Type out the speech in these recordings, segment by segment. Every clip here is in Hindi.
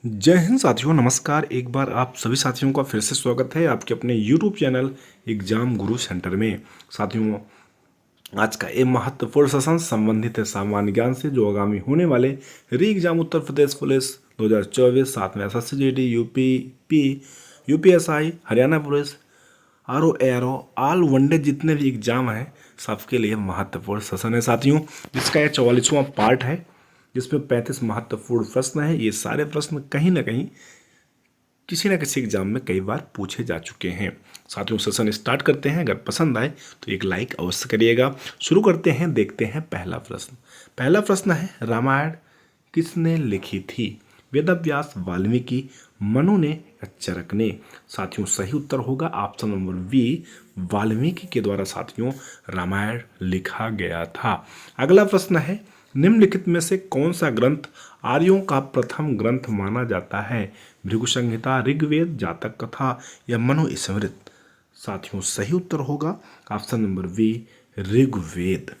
जय हिंद साथियों, नमस्कार। एक बार आप सभी साथियों का फिर से स्वागत है आपके अपने YouTube चैनल एग्जाम गुरु सेंटर में। साथियों, आज का ये महत्वपूर्ण सेशन संबंधित है सामान्य ज्ञान से, जो आगामी होने वाले री एग्जाम उत्तर प्रदेश पुलिस 2024, साथ में SSCGD, UPSI, Haryana police, RO all one day जितने भी एग्जाम हैं सबके लिए महत्वपूर्ण सेशन है साथियों, जिसका यह 44वां पार्ट है, जिसमें 35 महत्वपूर्ण प्रश्न है। ये सारे प्रश्न कहीं ना कहीं किसी न किसी एग्जाम में कई बार पूछे जा चुके हैं। साथियों, सेशन स्टार्ट करते हैं। अगर पसंद आए तो एक लाइक अवश्य करिएगा। शुरू करते हैं, देखते हैं पहला प्रश्न। पहला प्रश्न है, रामायण किसने लिखी थी? वेदव्यास, वाल्मीकि, मनु ने या चरक ने? साथियों, सही उत्तर होगा ऑप्शन नंबर बी, वाल्मीकि के द्वारा साथियों रामायण लिखा गया था। अगला प्रश्न है, निम्नलिखित में से कौन सा ग्रंथ आर्यों का प्रथम ग्रंथ माना जाता है? भृगु संहिता, ऋग्वेद, जातक कथा या मनुस्मृति? साथियों, सही उत्तर होगा ऑप्शन नंबर बी, ऋग्वेद।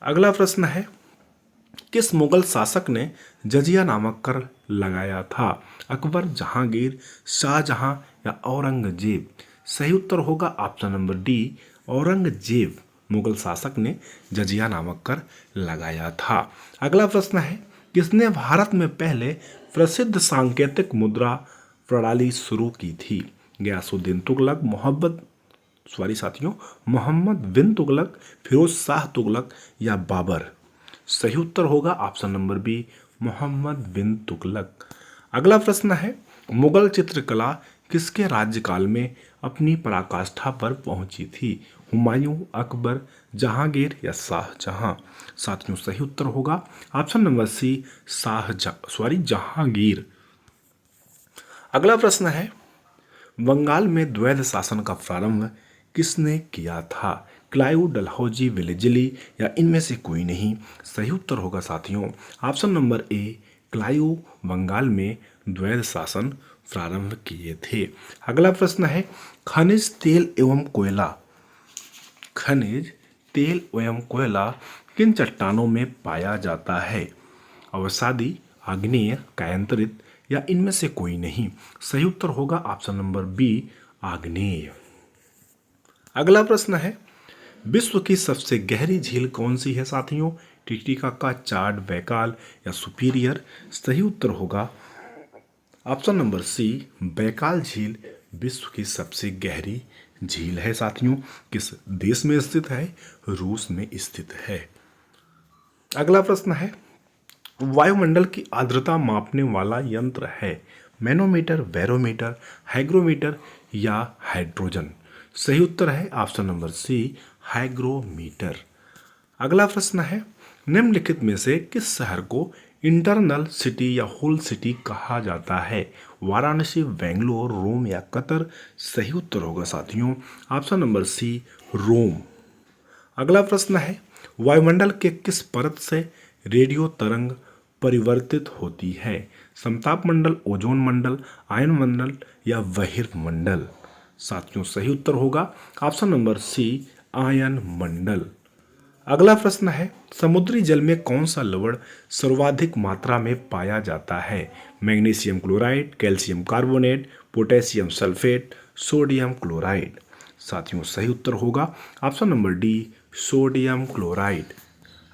अगला प्रश्न है, किस मुगल शासक ने जजिया नामक कर लगाया था? अकबर, जहांगीर, शाहजहां या औरंगजेब? सही उत्तर होगा option number D, Aurangzeb Mughal शासक ने जजिया नामक कर लगाया था। अगला प्रश्न है, किसने भारत में पहले प्रसिद्ध सांकेतिक मुद्रा प्रणाली शुरू की थी? गयासुद्दीन तुगलक, मोहम्मद बिन तुगलक, फिरोज शाह तुगलक या बाबर? सही उत्तर होगा ऑप्शन नंबर बी, मोहम्मद बिन तुगलक। अगला प्रश्न है, मुगल चित्रकला किसके राज्यकाल में अपनी पराकाष्ठा पर पहुंची थी? हुमायूं, अकबर, जहांगीर या शाहजहां? साथियों, सही उत्तर होगा ऑप्शन नंबर सी, जहांगीर। अगला प्रश्न है, बंगाल में द्वैध शासन का प्रारंभ किसने किया था? क्लाइव, डलहौजी, वेलेस्ली या इनमें से कोई नहीं? सही उत्तर होगा साथियों option number A, Clive Bengal में द्वैध शासन प्रारंभ किए थे। अगला प्रश्न है, खनिज तेल एवं कोयला किन चट्टानों में पाया जाता है? अवसादी, आग्नेय, कायांतरित या इनमें से कोई नहीं? सही उत्तर होगा ऑप्शन नंबर बी, आग्नेय। अगला प्रश्न है, विश्व की सबसे गहरी झील कौन सी है साथियों? टिटिकाका, चाड, बैकाल या सुपीरियर? सही उत्तर होगा ऑप्शन नंबर सी, बैकाल झील विश्व की सबसे गहरी झील है साथियों। किस देश में स्थित है? रूस में स्थित है। अगला प्रश्न है, वायुमंडल की आर्द्रता मापने वाला यंत्र है? मैनोमीटर, बैरोमीटर, हाइग्रोमीटर या हाइड्रोजन? सही उत्तर है ऑप्शन नंबर सी, हाइग्रोमीटर। अगला प्रश्न है, निम्नलिखित में से किस शहर को इंटरनल सिटी या होल सिटी कहा जाता है? वाराणसी, बेंगलोर, रोम या कतर? सही उत्तर होगा साथियों ऑप्शन नंबर सी, रोम। अगला प्रश्न है, वायुमंडल के किस परत से रेडियो तरंग परिवर्तित होती है? समताप मंडल, ओजोन मंडल, आयन मंडल या बहिर्मंडल? साथियों, सही उत्तर होगा ऑप्शन नंबर सी, आयन मंडल। अगला प्रश्न है, समुद्री जल में कौन सा लवण सर्वाधिक मात्रा में पाया जाता है? Magnesium chloride, calcium carbonate, potassium sulphate, sodium chloride? साथियों, सही उत्तर होगा option number D, sodium chloride.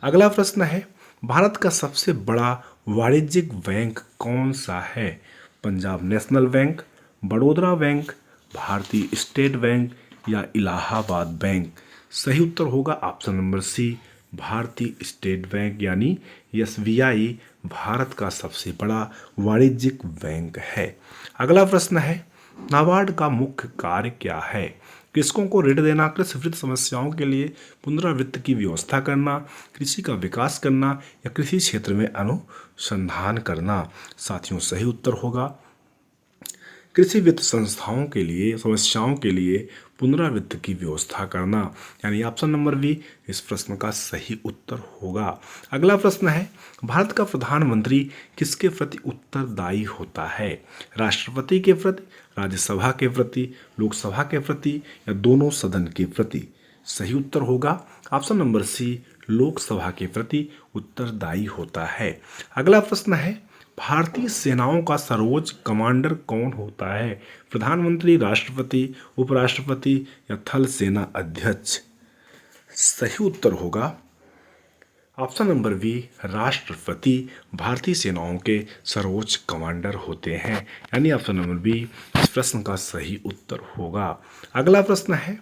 अगला प्रश्न है, भारत का सबसे बड़ा वाणिज्यिक बैंक कौन सा है? Punjab national bank, Baroda bank, भारतीय स्टेट बैंक या इलाहाबाद बैंक? सही उत्तर होगा ऑप्शन नंबर सी, भारतीय स्टेट बैंक यानी SBI भारत का सबसे बड़ा वाणिज्यिक बैंक है। अगला प्रश्न है, नाबार्ड का मुख्य कार्य क्या है? कृषकों को ऋण देना, कृषि वित्त समस्याओं के लिए पुनरावृत्ति की व्यवस्था करना, कृषि का विकास करना या कृषि क्षेत्र में अनुसंधान करना? साथियों, सही उत्तर होगा कृषि वित्त संस्थाओं के लिए समस्याओं के लिए पुनरावृत्ति की व्यवस्था करना, यानी ऑप्शन नंबर बी इस प्रश्न का सही उत्तर होगा। अगला प्रश्न है, भारत का प्रधानमंत्री किसके प्रति उत्तरदायी होता है? राष्ट्रपति के प्रति, राज्यसभा के प्रति, लोकसभा के प्रति या दोनों सदन के प्रति? सही उत्तर होगा ऑप्शन नंबर सी, लोकसभा के प्रति उत्तरदायी होता है। अगला प्रश्न है, भारतीय सेनाओं का सर्वोच्च कमांडर कौन होता है? प्रधानमंत्री, राष्ट्रपति, उपराष्ट्रपति या थल सेना अध्यक्ष? सही उत्तर होगा ऑप्शन नंबर बी, राष्ट्रपति भारतीय सेनाओं के सर्वोच्च कमांडर होते हैं, यानी ऑप्शन नंबर बी इस प्रश्न का सही उत्तर होगा। अगला प्रश्न है,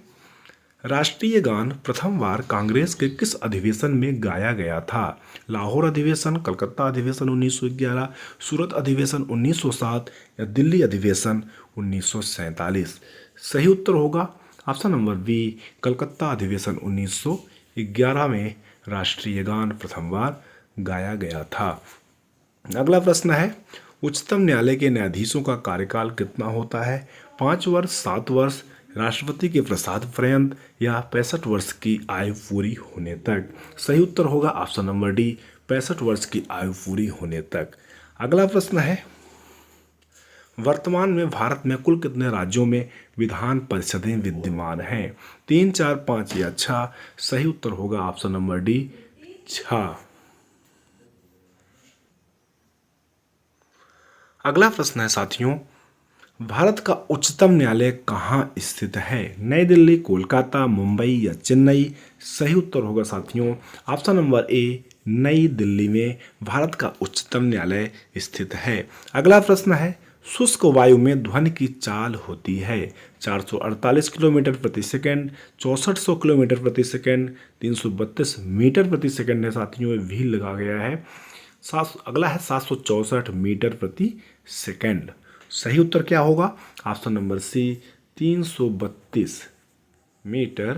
राष्ट्रीय गान प्रथम बार कांग्रेस के किस अधिवेशन में गाया गया था? लाहौर अधिवेशन, कलकत्ता अधिवेशन 1911, सूरत अधिवेशन 1907 या दिल्ली अधिवेशन 1947? सही उत्तर होगा ऑप्शन नंबर बी, कलकत्ता अधिवेशन 1911 में राष्ट्रीय गान प्रथम बार गाया गया था। अगला प्रश्न है, उच्चतम न्यायालय के न्यायाधीशों का कार्यकाल कितना होता है? 5 वर्ष, 7 वर्ष, राष्ट्रपति के प्रसाद पर्यंत या 65 वर्ष की आयु पूरी होने तक? सही उत्तर होगा ऑप्शन नंबर डी, 65 वर्ष की आयु पूरी होने तक। अगला प्रश्न है, वर्तमान में भारत में कुल कितने राज्यों में विधान परिषदें विद्यमान हैं? 3, 4, 5 या 6? सही उत्तर होगा ऑप्शन नंबर डी, 6। अगला प्रश्न है साथियों, भारत का उच्चतम न्यायालय कहाँ स्थित है? नई दिल्ली, कोलकाता, मुंबई या चेन्नई? सही उत्तर होगा साथियों ऑप्शन नंबर ए, नई दिल्ली में भारत का उच्चतम न्यायालय स्थित है। अगला प्रश्न है, शुष्क वायु में ध्वनि की चाल होती है 448 किलोमीटर प्रति सेकंड, 6400 किलोमीटर प्रति सेकंड, 332 मीटर प्रति सेकंड है साथियों, ये भी लगा गया है। अगला है 764 मीटर प्रति सेकंड। सही उत्तर क्या होगा ऑप्शन नंबर सी, 332 मीटर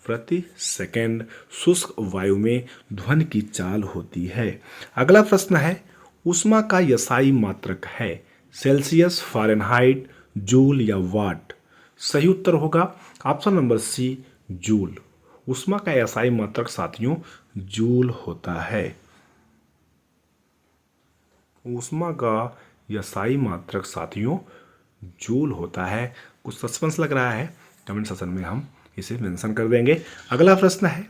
प्रति सेकंड शुष्क वायु में ध्वनि की चाल होती है। अगला प्रश्न है, ऊष्मा का यसाई मात्रक है सेल्सियस, फ़ारेनहाइट, जूल या वाट? सही उत्तर होगा ऑप्शन नंबर सी, जूल। ऊष्मा का यसाई मात्रक साथियों जूल होता है। ऊष्मा का यसाई मात्रक साथियों जूल होता है। कुछ सस्पेंस लग रहा है, कमेंट सेक्शन में हम इसे मेंशन कर देंगे। अगला प्रश्न है,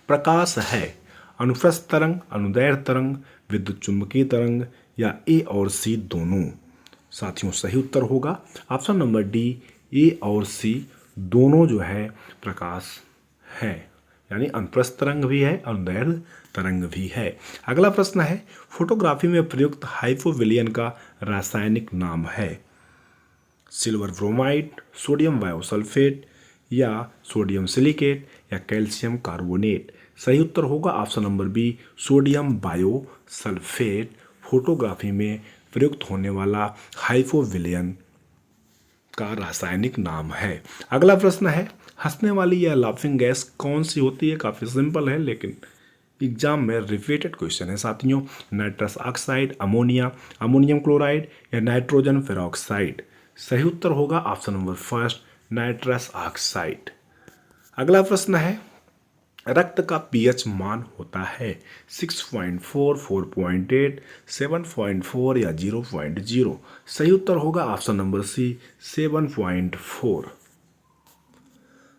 प्रकाश है अनुप्रस्थ तरंग, अनुदैर्ध्य तरंग, विद्युत चुंबकीय तरंग या ए और सी दोनों? साथियों सही उत्तर होगा ऑप्शन नंबर डी, ए और सी दोनों जो है प्रकाश है, यानी अनुप्रस्थ तरंग भी है, अनुदैर्ध्य तरंग भी है। अगला प्रश्न है, फोटोग्राफी में प्रयुक्त हाइपोविलियन का रासायनिक नाम है सिल्वर ब्रोमाइड, सोडियम बायोसल्फेट या सोडियम सिलिकेट या कैल्शियम कार्बोनेट? सही उत्तर होगा option number B, sodium biosulphate photography में प्रयुक्त होने वाला हाइपोविलियन का रासायनिक नाम है। अगला प्रश्न है, हंसने वाली या लाफिंग गैस कौन सी होती है? काफ़ी सिंपल है लेकिन एग्जाम में रिपीटेड क्वेश्चन है साथियों। Nitrous oxide, ammonia, ammonium chloride या नाइट्रोजन पेरोक्साइड? सही उत्तर होगा option number first, nitrous oxide. अगला प्रश्न है, रक्त का पीएच मान होता है 6.4, 4.8, 7.4 या 0.0? सही उत्तर होगा ऑप्शन नंबर सी, 7.4।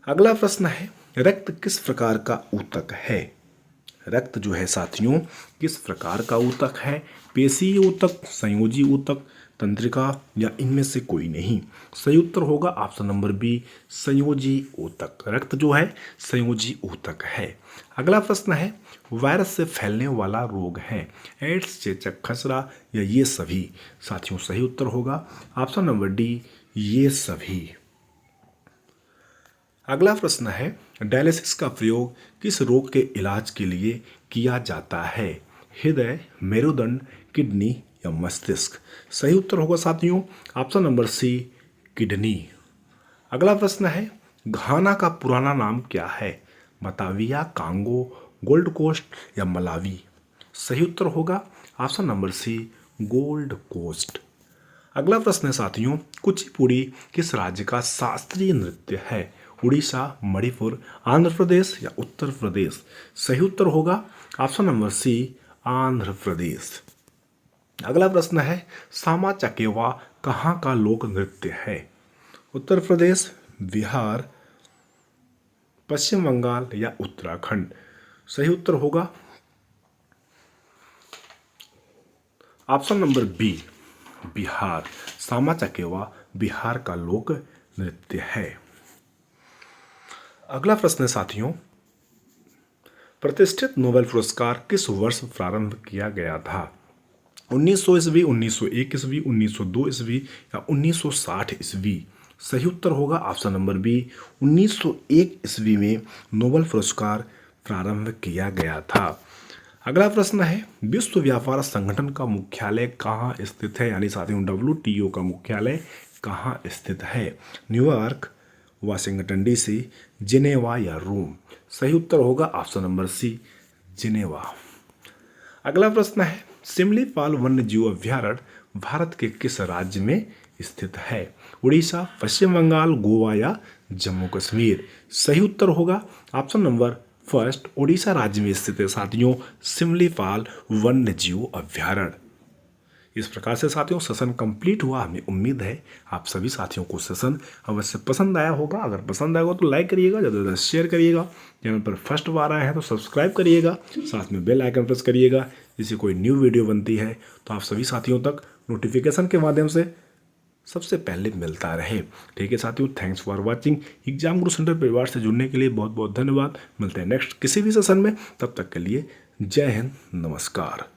अगला प्रश्न है, रक्त किस प्रकार का ऊतक है? रक्त जो है साथियों किस प्रकार का ऊतक है? पेशीय ऊतक, संयोजी ऊतक, तंत्रिका या इनमें से कोई नहीं? सही उत्तर होगा ऑप्शन नंबर बी, संयोजी ऊतक। रक्त जो है संयोजी ऊतक है। अगला प्रश्न है, वायरस से फैलने वाला रोग है एड्स, चेचक, खसरा या ये सभी? साथियों सही उत्तर होगा ऑप्शन नंबर डी, ये सभी। अगला प्रश्न है, डायलिसिस का प्रयोग किस रोग के इलाज के लिए किया जाता है? हृदय, मेरुदंड, किडनी या मस्तिष्क? सही उत्तर होगा साथियों ऑप्शन नंबर सी, किडनी। अगला प्रश्न है, घाना का पुराना नाम क्या है? बताविया, कांगो, गोल्ड कोस्ट या मलावी? सही उत्तर होगा option number C, Gold Coast. अगला प्रश्न है साथियों, कुचिपुड़ी किस राज्य का शास्त्रीय नृत्य है? उड़ीसा, मणिपुर, आंध्र प्रदेश या उत्तर प्रदेश? सही उत्तर होगा ऑप्शन नंबर सी, आंध्र प्रदेश। अगला प्रश्न है, सामा चकेवा कहाँ का लोक नृत्य है? उत्तर प्रदेश, बिहार, पश्चिम बंगाल या उत्तराखंड? सही उत्तर होगा option number B Bihar. Sama Chakeva Bihar का लोक नृत्य है। अगला प्रश्न है साथियों, प्रतिष्ठित नोबेल पुरस्कार किस वर्ष प्रारंभ किया गया था? 1900 ईस्वी, 1901 ईस्वी, 1902 ईस्वी या 1960 ईस्वी? सही उत्तर होगा ऑप्शन नंबर बी, 1901 ईस्वी में नोबेल पुरस्कार प्रारंभ किया गया था। अगला प्रश्न है, विश्व व्यापार संगठन का मुख्यालय कहाँ स्थित है? यानी साथियों WTO का मुख्यालय कहाँ स्थित है? न्यूयॉर्क, वाशिंगटन DC, जिनेवा या रोम? सही उत्तर होगा ऑप्शन नंबर सी, जिनेवा। अगला प्रश्न है, सिमलीपाल वन्य जीव अभ्यारण्य भारत के किस राज्य में स्थित है? उड़ीसा, पश्चिम बंगाल, गोवा या जम्मू कश्मीर? सही उत्तर होगा ऑप्शन नंबर फर्स्ट, उड़ीसा राज्य में स्थित है साथियों सिमलीपाल वन्य जीव अभ्यारण्य। इस प्रकार से साथियों सेशन कंप्लीट हुआ। हमें उम्मीद है आप सभी साथियों को सेशन अवश्य पसंद आया होगा। अगर पसंद आएगा तो लाइक करिएगा, ज़्यादा से ज़्यादा शेयर करिएगा। चैनल पर फर्स्ट बार आए हैं तो सब्सक्राइब करिएगा, साथ में बेल आइकन प्रेस करिएगा, जिससे कोई न्यू वीडियो बनती है तो आप सभी साथियों तक नोटिफिकेशन के माध्यम से सबसे पहले मिलता रहे। ठीक है साथियों, thanks for watching. Exam Guru centre परिवार से जुड़ने के लिए बहुत बहुत धन्यवाद। मिलते हैं नेक्स्ट किसी भी सेशन में, तब तक के लिए जय हिंद, नमस्कार।